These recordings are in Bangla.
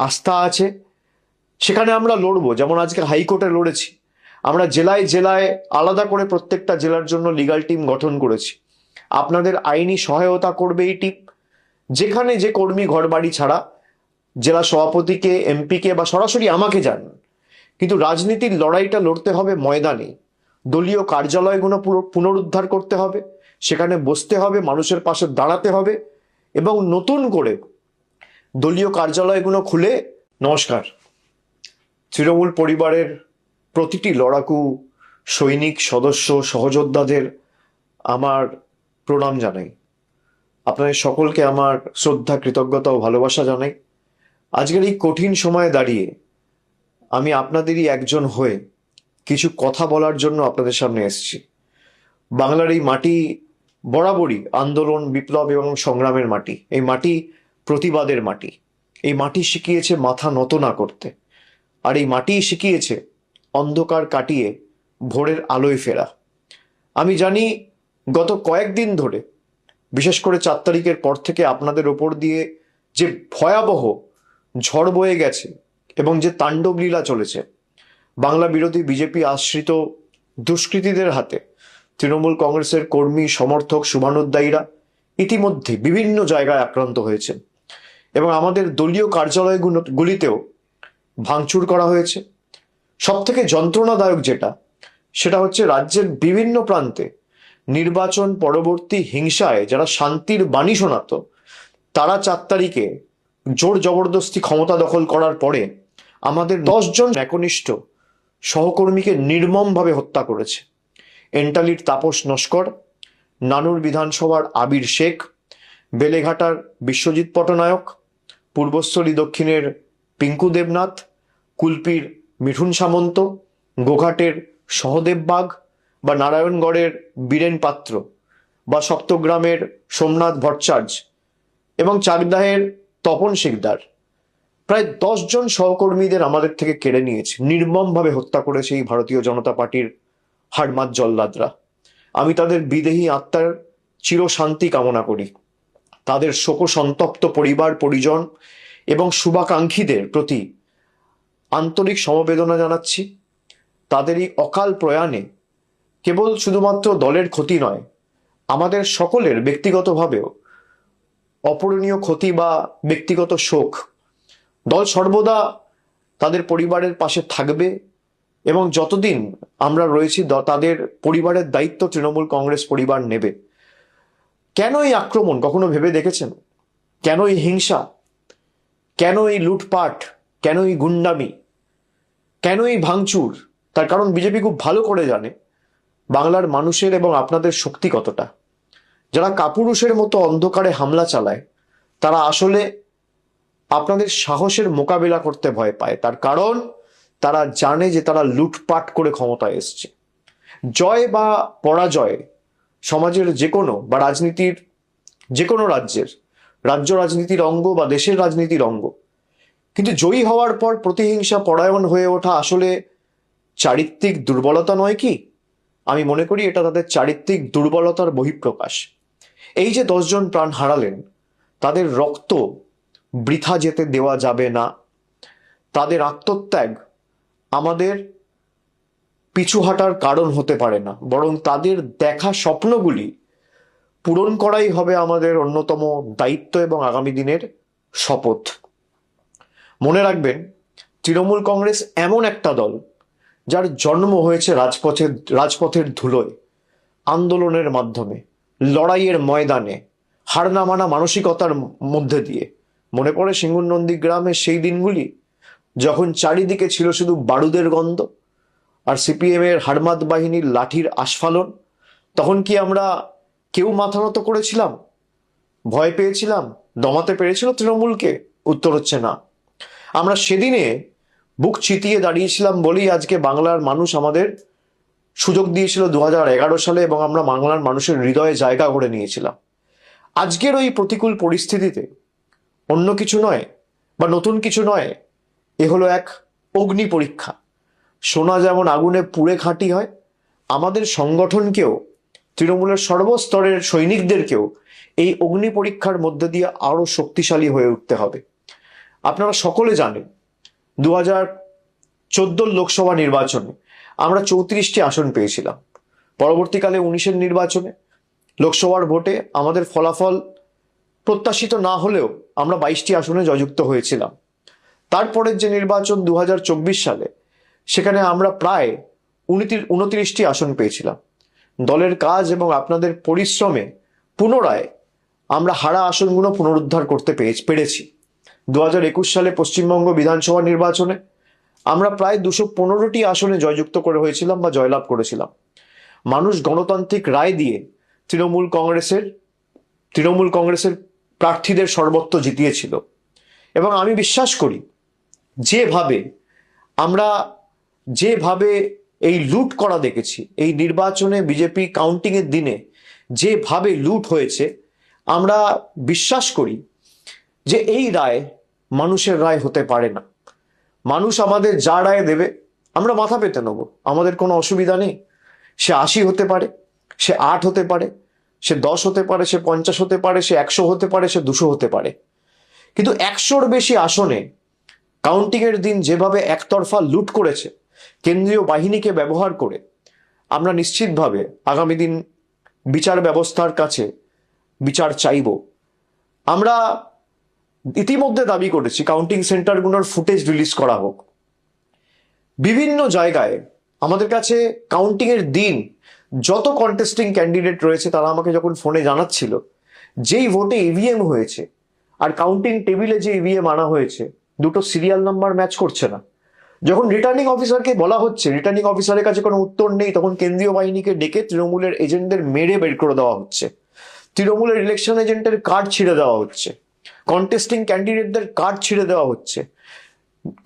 আস্থা আছে, সেখানে আমরা লড়বো। যেমন আজকে হাইকোর্টে লড়েছি, আমরা জেলায় জেলায় আলাদা করে প্রত্যেকটা জেলার জন্য লিগাল টিম গঠন করেছি। আপনাদের আইনি সহায়তা করবে এই টিম। যেখানে যে কর্মী ঘর বাড়ি ছাড়া জেলা সভাপতিকে, এমপিকে বা সরাসরি আমাকে জানান, কিন্তু রাজনীতির লড়াইটা লড়তে হবে ময়দানে। দলীয় কার্যালয়গুলো পুনরুদ্ধার করতে হবে, সেখানে বসতে হবে, মানুষের পাশে দাঁড়াতে হবে এবং নতুন করে দলীয় কার্যালয়গুলো খুলে। নমস্কার। তৃণমূল পরিবারের প্রতিটি লড়াকু সৈনিক, সদস্য, সহযোদ্ধাদের আমার প্রণাম জানাই। আপনাদের সকলকে আমার শ্রদ্ধা, কৃতজ্ঞতা ও ভালোবাসা জানাই। আজকের এই কঠিন সময়ে দাঁড়িয়ে আমি আপনাদেরই একজন হয়ে কিছু কথা বলার জন্য আপনাদের সামনে এসেছি। বাংলার এই মাটি বরাবরই আন্দোলন, বিপ্লব এবং সংগ্রামের মাটি। এই মাটি প্রতিবাদের মাটি। এই মাটি শিখিয়েছে মাথা নত না করতে, আর এই মাটি শিখিয়েছে অন্ধকার কাটিয়ে ভোরের আলোয় ফেরা। আমি জানি গত কয়েকদিন ধরে, বিশেষ করে 4 তারিখের পর থেকে আপনাদের ওপর দিয়ে যে ভয়াবহ ঝড় বয়ে গেছে এবং যে তাণ্ডব লীলা চলেছে, বাংলা বিরোধী বিজেপি আশ্রিত দুষ্কৃতীদের হাতে তৃণমূল কংগ্রেসের কর্মী, সমর্থক, শুভানুধ্যায়ীরা ইতিমধ্যে বিভিন্ন জায়গায় আক্রান্ত হয়েছে এবং আমাদের দলীয় কার্যালয়গুলিতেও ভাঙচুর করা হয়েছে। সব থেকে যন্ত্রণাদায়ক সেটা হচ্ছে রাজ্যের বিভিন্ন প্রান্তে নির্বাচন পরবর্তী হিংসায় যারা শান্তির বাণী শোনাতো, তারা 4 তারিখে জোর জবরদস্তি ক্ষমতা দখল করার পরে আমাদের 10 জন একনিষ্ঠ সহকর্মীকে নির্মমভাবে হত্যা করেছে। এন্টালির তাপস নস্কর, নানুর বিধানসভার আবির শেখ, বেলেঘাটার বিশ্বজিৎ পটনায়ক, পূর্বস্থলী দক্ষিণের পিঙ্কু দেবনাথ, কুলপির মিঠুন সামন্ত, গোঘাটের সহদেব বাগ বা নারায়ণগড়ের বীরেন পাত্র বা সপ্তগ্রামের সোমনাথ ভট্টাচার্য এবং চাকদাহের তপন শিকদার, প্রায় 10 জন সহকর্মীদের আমাদের থেকে কেড়ে নিয়েছে, নির্মমভাবে হত্যা করেছে এই ভারতীয় জনতা পার্টির হাড়মাত জল্লাদরা। আমি তাদের বিদেহী আত্মার চিরশান্তি কামনা করি। তাদের শোকসন্তপ্ত পরিবার পরিজন এবং শুভাকাঙ্ক্ষীদের প্রতি আন্তরিক সমবেদনা জানাচ্ছি। তাদের এই অকাল প্রয়াণে কেবল শুধুমাত্র দলের ক্ষতি নয়, আমাদের সকলের ব্যক্তিগতভাবেও অপূরণীয় ক্ষতি বা ব্যক্তিগত শোক। দল সর্বদা তাদের পরিবারের পাশে থাকবে এবং যতদিন আমরা রয়েছি তাদের পরিবারের দায়িত্ব তৃণমূল কংগ্রেস পরিবার নেবে। কেন এই আক্রমণ কখনো ভেবে দেখেছেন? কেন এই হিংসা? কেন এই লুটপাট? কেন এই গুন্ডামি? কেন এই ভাঙচুর? তার কারণ বিজেপি খুব ভালো করে জানে বাংলার মানুষের এবং আপনাদের শক্তি কতটা। যারা কাপুরুষের মতো অন্ধকারে হামলা চালায়, তারা আসলে আপনাদের সাহসের মোকাবিলা করতে ভয় পায়। তার কারণ তারা জানে যে তারা লুটপাট করে ক্ষমতায় এসছে। জয় বা পরাজয় সমাজের যে কোনো বা রাজনীতির যে কোনো রাজ্য রাজনীতির অঙ্গ বা দেশের রাজনীতির অঙ্গ। কিন্তু জয়ী হওয়ার পর প্রতিহিংসা পরায়ণ হয়ে ওঠা আসলে চারিত্রিক দুর্বলতা নয় কি? আমি মনে করি এটা তাদের চারিত্রিক দুর্বলতার বহিঃপ্রকাশ। এই যে 10 জন প্রাণ হারালেন, তাদের রক্ত বৃথা যেতে দেওয়া যাবে না। তাদের আত্মত্যাগ আমাদের পিছু হাঁটার কারণ হতে পারে না, বরং তাদের দেখা স্বপ্নগুলি পূরণ করাই হবে আমাদের অন্যতম দায়িত্ব এবং আগামী দিনের শপথ। মনে রাখবেন, তৃণমূল কংগ্রেস এমন একটা দল যার জন্ম হয়েছে রাজপথের ধুলোয়, আন্দোলনের মাধ্যমে, লড়াইয়ের ময়দানে, হার না মানা মানসিকতার মধ্যে দিয়ে। মনে পড়ে সিঙ্গুর নন্দীগ্রামের সেই দিনগুলি যখন চারিদিকে ছিল শুধু বারুদের গন্ধ আর সিপিএম এর হাড়মাত বাহিনীর লাঠির আস্ফালন? তখন কি আমরা কেউ মাথা নত করেছিলাম? ভয় পেয়েছিলাম? দমাতে পেরেছিল তৃণমূলকে? উত্তর হচ্ছে না। আমরা সেদিনে বুক চিতিয়ে দাঁড়িয়েছিলাম বলেই আজকে বাংলার মানুষ আমাদের সুযোগ দিয়েছিল 2011 সালে এবং আমরা বাংলার মানুষের হৃদয়ে জায়গা করে নিয়েছিলাম। আজকের ওই প্রতিকূল পরিস্থিতিতে অন্য কিছু নয় বা নতুন কিছু নয়, এ হলো এক অগ্নি পরীক্ষা। সোনা যেমন আগুনে পুড়ে খাঁটি হয়, আমাদের সংগঠনকেও, তৃণমূলের সর্বস্তরের সৈনিকদেরকেও এই অগ্নি পরীক্ষার মধ্যে দিয়ে আরো শক্তিশালী হয়ে উঠতে হবে। আপনারা সকলে জানেন 2014 লোকসভা নির্বাচনে আমরা 34টি আসন পেয়েছিলাম। পরবর্তীকালে 19-এর নির্বাচনে লোকসভার ভোটে আমাদের ফলাফল প্রত্যাশিত না হলেও আমরা 22টি আসনে জয়যুক্ত হয়েছিলাম। তারপরের যে নির্বাচন 2024 সালে, সেখানে আমরা প্রায় 29টি আসন পেয়েছিলাম। দলের কাজ এবং আপনাদের পরিশ্রমে পুনরায় আমরা হারা আসনগুলো পুনরুদ্ধার করতে পেরেছি। 2021 সালে পশ্চিমবঙ্গ বিধানসভা নির্বাচনে আমরা প্রায় 215টি আসনে জয়যুক্ত করে হয়েছিলাম বা জয়লাভ করেছিলাম। মানুষ গণতান্ত্রিক রায় দিয়ে তৃণমূল কংগ্রেসের প্রার্থীদের সর্বত্র জিতিয়েছিল। এবং আমি বিশ্বাস করি যেভাবে এই লুট করা দেখেছি, এই নির্বাচনে বিজেপি কাউন্টিংয়ের দিনে যেভাবে লুট হয়েছে, আমরা বিশ্বাস করি যে এই রায় মানুষের রায় হতে পারে না। মানুষ আমাদের যা রায় দেবে আমরা মাথা পেতে নেব, আমাদের কোনো অসুবিধা নেই। সে 80 হতে পারে, সে 8 হতে পারে, সে 10 হতে পারে, সে 50 হতে পারে, সে 100 হতে পারে, সে 200 হতে পারে। কিন্তু 100-র বেশি আসনে কাউন্টিংয়ের দিন যেভাবে একতরফা লুট করেছে কেন্দ্রীয় বাহিনীকে ব্যবহার করে, আমরা নিশ্চিতভাবে আগামী দিন বিচার ব্যবস্থার কাছে বিচার চাইব। আমরা ইতিমধ্যে দাবি করেছি কাউন্টিং সেন্টারগুলোর ফুটেজ রিলিজ করা হোক। বিভিন্ন জায়গায় আমাদের কাছে কাউন্টিংয়ের দিন যত কন্টেস্টিং ক্যান্ডিডেট রয়েছে তারা আমাকে যখন ফোনে জানাচ্ছিল যেই ভোটে ইভিএম হয়েছে আর কাউন্টিং টেবিলে যে ইভিএম আনা হয়েছে, দুটো সিরিয়াল নাম্বার ম্যাচ করছে না। যখন রিটার্নিং অফিসারকে বলা হচ্ছে, রিটার্নিং অফিসারের কাছে কোনো উত্তর নেই, তখন কেন্দ্রীয় বাহিনীকে ডেকে তৃণমূলের এজেন্টদের মেরে বের করে দেওয়া হচ্ছে। তৃণমূলের ইলেকশন এজেন্টের কার্ড ছিঁড়ে দেওয়া হচ্ছে, কন্টেস্টিং ক্যান্ডিডেটদের কার্ড ছিঁড়ে দেওয়া হচ্ছে,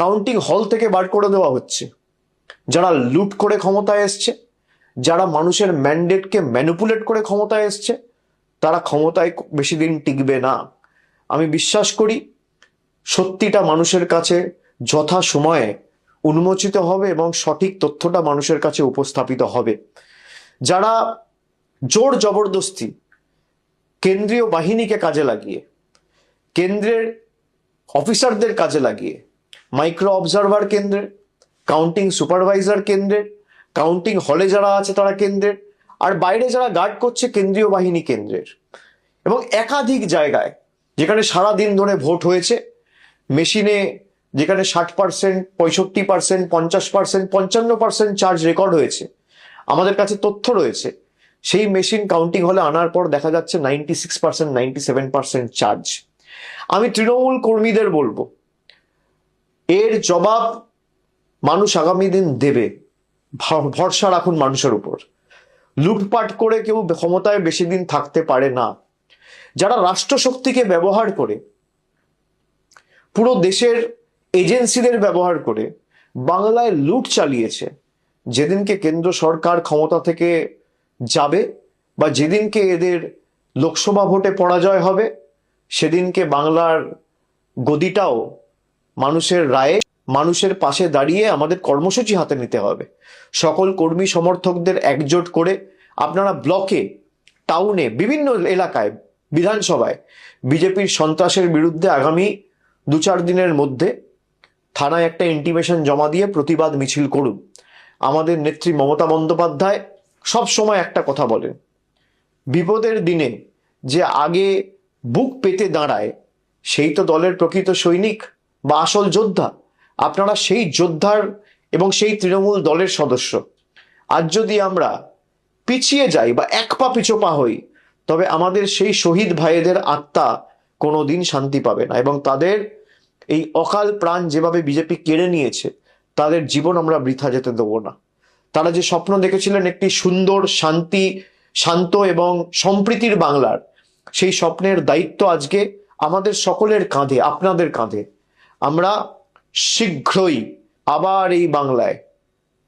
কাউন্টিং হল থেকে বার করে দেওয়া হচ্ছে। যারা লুট করে ক্ষমতায় এসছে, যারা মানুষের ম্যান্ডেটকে ম্যানিপুলেট করে ক্ষমতায় এসছে, তারা ক্ষমতায় বেশি দিন টিকবে না। আমি বিশ্বাস করি সত্যিটা মানুষের কাছে যথা সময়ে উন্মোচিত হবে এবং সঠিক তথ্যটা মানুষের কাছে উপস্থাপিত হবে। যারা জোর জবরদস্তি কেন্দ্রীয় বাহিনীকে কাজে লাগিয়ে, কেন্দ্রের অফিসারদের কাজে লাগিয়ে, মাইক্রো অবজারভার কেন্দ্রের, কাউন্টিং সুপারভাইজার কেন্দ্রের, কাউন্টিং হলে যারা আছে তারা কেন্দ্রের, আর বাইরে যারা গার্ড করছে কেন্দ্রীয় বাহিনী কেন্দ্রের, এবং একাধিক জায়গায় যেখানে সারা দিন ধরে ভোট হয়েছে, মেশিনে যেখানে 60%, 65%, 50%, 55% চার্জ রেকর্ড হয়েছে, আমাদের কাছে তথ্য রয়েছে, সেই মেশিন কাউন্টিং হলে আনার পর দেখা যাচ্ছে 96%, 97% চার্জ। আমি তৃণমূল কর্মীদের বলবো, এর জবাব মানুষ আগামী দিন দেবে। ভরসা রাখুন মানুষের উপর। লুটপাট করে কেউ ক্ষমতায় বেশি দিন থাকতে পারে না। যারা রাষ্ট্রশক্তিকে ব্যবহার করে, পুরো দেশের এজেন্সিদের ব্যবহার করে বাংলায় লুট চালিয়েছে, যেদিনকে কেন্দ্র সরকার ক্ষমতা থেকে যাবে বা যেদিনকে এদের লোকসভা ভোটে পরাজয় হবে, সেদিনকে বাংলার গদিটাও মানুষের রায়ে, মানুষের পাশে দাঁড়িয়ে আমাদের কর্মসূচি হাতে নিতে হবে। সকল কর্মী সমর্থকদের একজোট করে আপনারা ব্লকে, টাউনে, বিভিন্ন এলাকায়, বিধানসভায় বিজেপির সন্ত্রাসের বিরুদ্ধে আগামী 2-4 দিনের মধ্যে থানায় একটা ইন্টিমেশন জমা দিয়ে প্রতিবাদ মিছিল করুন। আমাদের নেত্রী মমতা বন্দ্যোপাধ্যায় সব সময় একটা কথা বলেন, বিপদের দিনে যে আগে বুক পেতে দাঁড়ায় সেই তো দলের প্রকৃত সৈনিক বা আসল যোদ্ধা। আপনারা সেই যোদ্ধার এবং সেই তৃণমূল দলের সদস্য। আজ যদি আমরা পিছিয়ে যাই বা এক পা পিছোপা হই, তবে আমাদের সেই শহীদ ভাইদের আত্মা কোনোদিন শান্তি পাবে না, এবং তাদের এই অকাল প্রাণ যেভাবে বিজেপি কেড়ে নিয়েছে, তাদের জীবন আমরা বৃথা যেতে দেবো না। তারা যে স্বপ্ন দেখেছিলেন একটি সুন্দর, শান্ত এবং সম্প্রীতির বাংলার, সেই স্বপ্নের দায়িত্ব আজকে আমাদের সকলের কাঁধে, আপনাদের কাঁধে। আমরা শীঘ্রই আবার এই বাংলায়,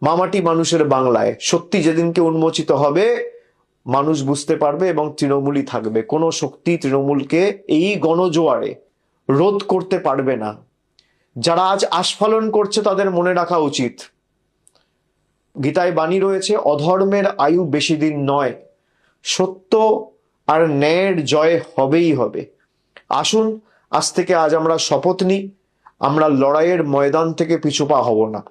মামাটি মানুষের বাংলায় সত্যি যেদিনকে উন্মোচিত হবে, মানুষ বুঝতে পারবে এবং তৃণমূলই থাকবে। কোনো শক্তি তৃণমূলকে এই গণজোয়ারে রোধ করতে পারবে না। যারা আজ আস্ফালন করছে তাদের মনে রাখা উচিত, গীতায় বাণী রয়েছে, অধর্মের আয়ু বেশি দিন নয়, সত্য আর ন্যায়ের জয় হবেই হবে। আসুন আজ থেকে আমরা শপথ নিই, আমরা লড়াইয়ের ময়দান থেকে পিছুপা হব না।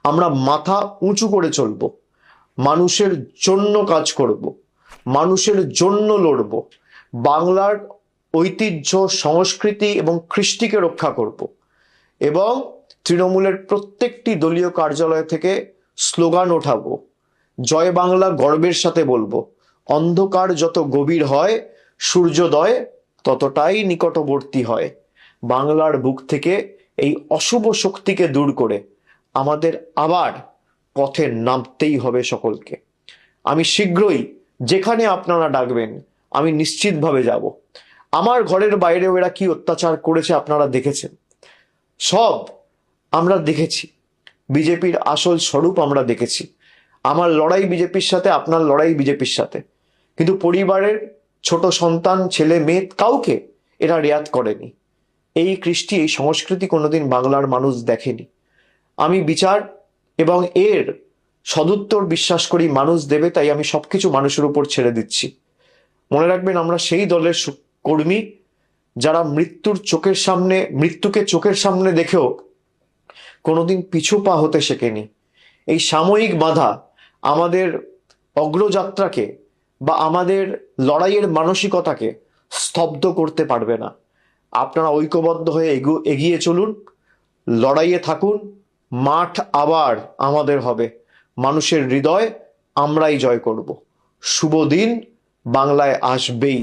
আমরা মাথা উঁচু করে চলব, মানুষের জন্য কাজ করব, মানুষের জন্য লড়ব, বাংলার ঐতিহ্য, সংস্কৃতি এবং কৃষ্টিকে রক্ষা করব এবং তৃণমূলের প্রত্যেকটি দলীয় কার্যালয় থেকে স্লোগান ওঠাবো, জয় বাংলা গর্বের সাথে বলবো, অন্ধকার যত গভীর হয় সূর্যোদয় ততটাই নিকটবর্তী হয়। বাংলার বুক থেকে এই অশুভ শক্তিকে দূর করে আমাদের আবার পথে নামতেই হবে সকলকে। আমি শীঘ্রই যেখানে আপনারা ডাকবেন আমি নিশ্চিতভাবে যাব। আমার ঘরের বাইরেও এরা কি অত্যাচার করেছে আপনারা দেখেছেন, সব আমরা দেখেছি। বিজেপির আসল স্বরূপ আমরা দেখেছি। আমার লড়াই বিজেপির সাথে, আপনার লড়াই বিজেপির সাথে, কিন্তু পরিবারের ছোট সন্তান, ছেলে মেয়ে কাউকে এরা রেয়াত করেনি। এই কৃষ্টি, এই সংস্কৃতি কোনোদিন বাংলার মানুষ দেখেনি। আমি বিচার এবং এর সদুত্তর বিশ্বাস করি মানুষ দেবে, তাই আমি সবকিছু মানুষের উপর ছেড়ে দিচ্ছি। মনে রাখবেন, আমরা সেই দলের কর্মী যারা মৃত্যুকে চোখের সামনে দেখেও কোনোদিন পিছু পা হতে শেখেনি। এই সাময়িক বাধা আমাদের অগ্রযাত্রাকে বা আমাদের লড়াইয়ের মানসিকতাকে স্তব্ধ করতে পারবে না। আপনারা ঐক্যবদ্ধ হয়ে এগিয়ে চলুন, লড়াইয়ে থাকুন। মাঠ আবার আমাদের হবে, মানুষের হৃদয় আমরাই জয় করব। শুভ দিন বাংলায় আসবেই।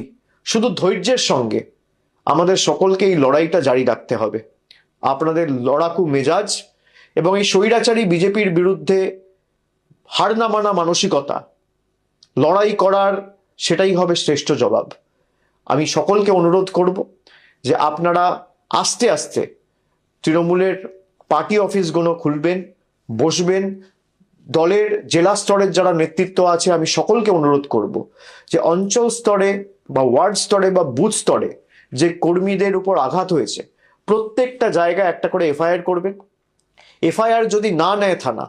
শুধু ধৈর্যের সঙ্গে আমাদের সকলকে এই লড়াইটা জারি রাখতে হবে। আপনাদের লড়াকু মেজাজ এবং এই স্বৈরাচারী বিজেপির বিরুদ্ধে হার না মানা মানসিকতা, লড়াই করার সেটাই হবে শ্রেষ্ঠ জবাব। আমি সকলকে অনুরোধ করব যে আপনারা আস্তে আস্তে তৃণমূলের পার্টি অফিসগুলো খুলবেন, বসবেন। দলের জেলা স্তরের যারা নেতৃত্ব আছে আমি সকলকে অনুরোধ করব যে অঞ্চল স্তরে বা ওয়ার্ড স্তরে বা বুথ স্তরে যে কর্মীদের উপর আঘাত হয়েছে প্রত্যেকটা জায়গায় একটা করে এফআইআর করবেন। এফআইআর যদি না নেয় থানা,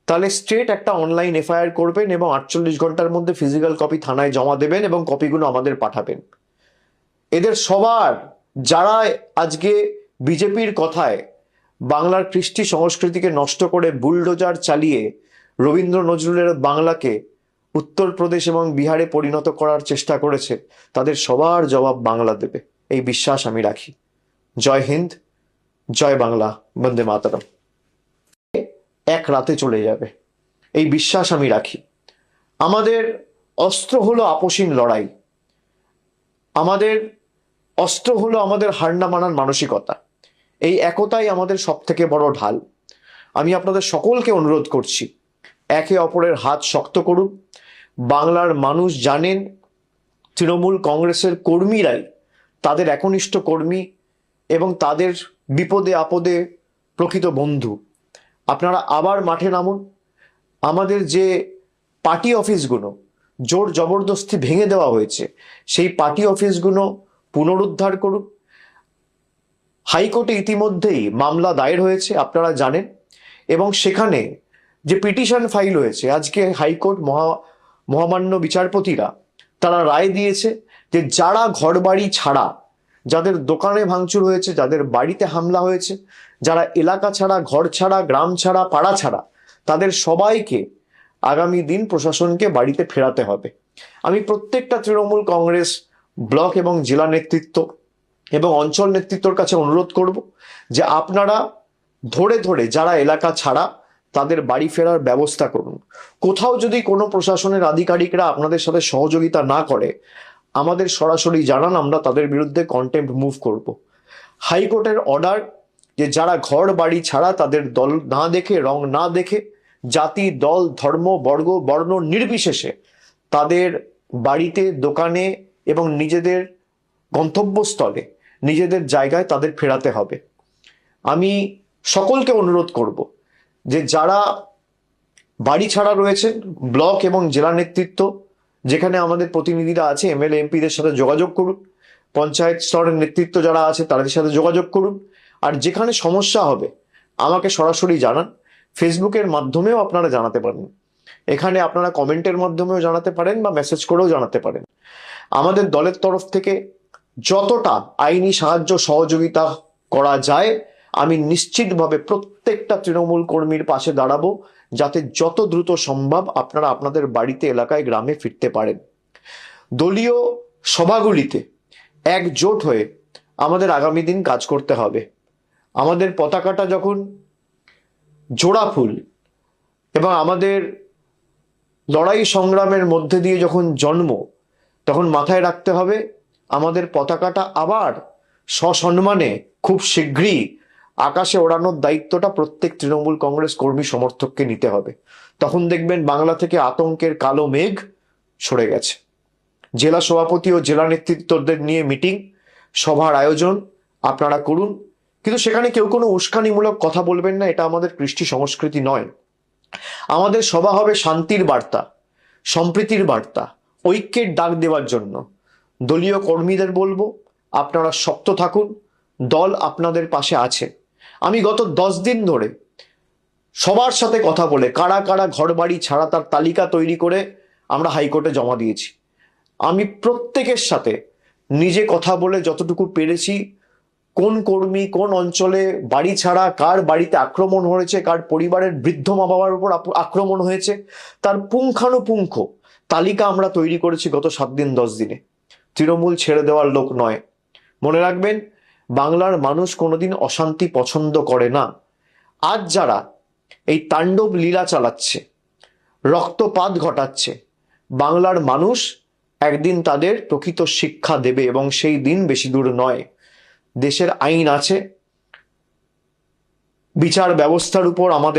তাহলে স্ট্রেট একটা অনলাইন এফআইআর করবেন এবং 48 ঘন্টার মধ্যে ফিজিক্যাল কপি থানায় জমা দেবেন এবং কপিগুলো আমাদের পাঠাবেন। এদের সবার, যারা আজকে বিজেপির কথায় বাংলার কৃষ্টি সংস্কৃতিকে নষ্ট করে বুলডোজার চালিয়ে রবীন্দ্র নজরুলের বাংলাকে উত্তরপ্রদেশ এবং বিহারে পরিণত করার চেষ্টা করেছে, তাদের সবার জবাব বাংলা দেবে, এই বিশ্বাস আমি রাখি। জয় হিন্দ, জয় বাংলা, বন্দে মাতরম। এক রাতে চলে যাবে, এই বিশ্বাস আমি রাখি। আমাদের অস্ত্র হলো আপোষহীন লড়াই, আমাদের অস্ত্র হলো আমাদের হার না মানার মানসিকতা। এই একতাই আমাদের সব থেকে বড় ঢাল। আমি আপনাদের সকলকে অনুরোধ করছি, একে অপরের হাত শক্ত করুন। বাংলার মানুষ জানেন তৃণমূল কংগ্রেসের কর্মীরাই তাদের একনিষ্ঠ কর্মী এবং তাদের বিপদে আপদে প্রকৃত বন্ধু। আপনারা আবার মাঠে নামুন। আমাদের যে পার্টি অফিসগুলো জোর জবরদস্তি ভেঙে দেওয়া হয়েছে, সেই পার্টি অফিসগুলো পুনরুদ্ধার করুন। হাইকোর্টে ইতিমধ্যেই মামলা দায়ের হয়েছে আপনারা জানেন, এবং সেখানে যে পিটিশন ফাইল হয়েছে, আজকে হাইকোর্ট মহামান্য বিচারপতিরা তারা রায় দিয়েছে যে যারা ঘরবাড়ি ছাড়া, যাদের দোকানে ভাঙচুর হয়েছে, যাদের বাড়িতে হামলা হয়েছে, যারা এলাকা ছাড়া, ঘর ছাড়া, গ্রাম ছাড়া, পাড়া ছাড়া, তাদের সবাইকে আগামী দিন প্রশাসনকে বাড়িতে ফেরাতে হবে। আমি প্রত্যেকটা তৃণমূল কংগ্রেস ব্লক এবং জেলা নেতৃত্ব এবং অঞ্চল নেতৃত্বর কাছে অনুরোধ করব যে আপনারা ধরে ধরে যারা এলাকা ছাড়া তাদের বাড়ি ফেরার ব্যবস্থা করুন। কোথাও যদি কোনো প্রশাসনের আধিকারিকরা আপনাদের সাথে সহযোগিতা না করে আমাদের সরাসরি জানান, আমরা তাদের বিরুদ্ধে কন্টেম্পট মুভ করব। হাইকোর্টের অর্ডার যে যারা ঘর বাড়ি ছাড়া, তাদের দল না দেখে, রং না দেখে, জাতি, দল, ধর্ম, বর্ণ নির্বিশেষে তাদের বাড়িতে, দোকানে এবং নিজেদের গন্তব্যস্থলে, নিজেদের জায়গায় তাদের ফেরাতে হবে। আমি সকলকে অনুরোধ করব যে যারা বাড়ি ছাড়া রয়েছেন, ব্লক এবং জেলা নেতৃত্ব যেখানে আমাদের প্রতিনিধিরা আছে, এমএলএ এমপিদের সাথে যোগাযোগ করুন। পঞ্চায়েত স্তরের নেতৃত্ব যারা আছে তাদের সাথে যোগাযোগ করুন। আর যেখানে সমস্যা হবে আমাকে সরাসরি জানান। ফেসবুকের মাধ্যমেও আপনারা জানাতে পারেন, এখানে আপনারা কমেন্টের মাধ্যমেও জানাতে পারেন বা মেসেজ করেও জানাতে পারেন। আমাদের দলের তরফ থেকে যতটা আইনি সাহায্য সহযোগিতা করা যায় আমি নিশ্চিতভাবে প্রত্যেকটা তৃণমূল কর্মীর পাশে দাঁড়াবো, যাতে যত দ্রুত সম্ভব আপনারা আপনাদের বাড়িতে, এলাকায়, গ্রামে ফিরতে পারেন। দলীয় সভাগুলিতে একজোট হয়ে আমাদের আগামী দিন কাজ করতে হবে। আমাদের পতাকাটা যখন জোড়া ফুল এবং আমাদের লড়াই সংগ্রামের মধ্যে দিয়ে যখন জন্ম, তখন মাথায় রাখতে হবে আমাদের পতাকাটা আবার সসম্মানে খুব শীঘ্রই আকাশে ওড়ানোর দায়িত্বটা প্রত্যেক তৃণমূল কংগ্রেস কর্মী সমর্থককে নিতে হবে। তখন দেখবেন বাংলা থেকে আতঙ্কের কালো মেঘ সরে গেছে। জেলা সভাপতি ও জেলা নেতৃত্বদের নিয়ে মিটিং, সভার আয়োজন আপনারা করুন, কিন্তু সেখানে কেউ কোনো উস্কানিমূলক কথা বলবেন না। এটা আমাদের কৃষ্টি সংস্কৃতি নয়। আমাদের সভা হবে শান্তির বার্তা, সম্প্রীতির বার্তা, ঐক্যের ডাক দেওয়ার জন্য। দলীয় কর্মীদের বলবো, আপনারা শক্ত থাকুন, দল আপনাদের পাশে আছে। আমি গত 10 দিন ধরে সবার সাথে কথা বলে কারা কারা ঘর বাড়ি ছাড়া তার তালিকা তৈরি করে আমরা হাইকোর্টে জমা দিয়েছি। আমি প্রত্যেকের সাথে নিজে কথা বলে যতটুকু পেরেছি, কোন কর্মী কোন অঞ্চলে বাড়ি ছাড়া, কার বাড়িতে আক্রমণ হয়েছে, কার পরিবারের বৃদ্ধ মা বাবার উপর আক্রমণ হয়েছে, তার পুঙ্খানুপুঙ্খ তালিকা আমরা তৈরি করেছি গত 7 দিন 10 দিনে। তৃণমূল ছেড়ে দেওয়ার লোক নয়। মনে রাখবেন, বাংলার মানুষ কোনোদিন অশান্তি পছন্দ করে না। আজ যারা এই তাণ্ডব লীলা চালাচ্ছে, রক্তপাত ঘটাচ্ছে, বাংলার মানুষ একদিন তাদের প্রকৃত শিক্ষা দেবে, এবং সেই দিন বেশি দূর নয়। দেশের আইন আছে, বিচার ব্যবস্থার উপর আমাদের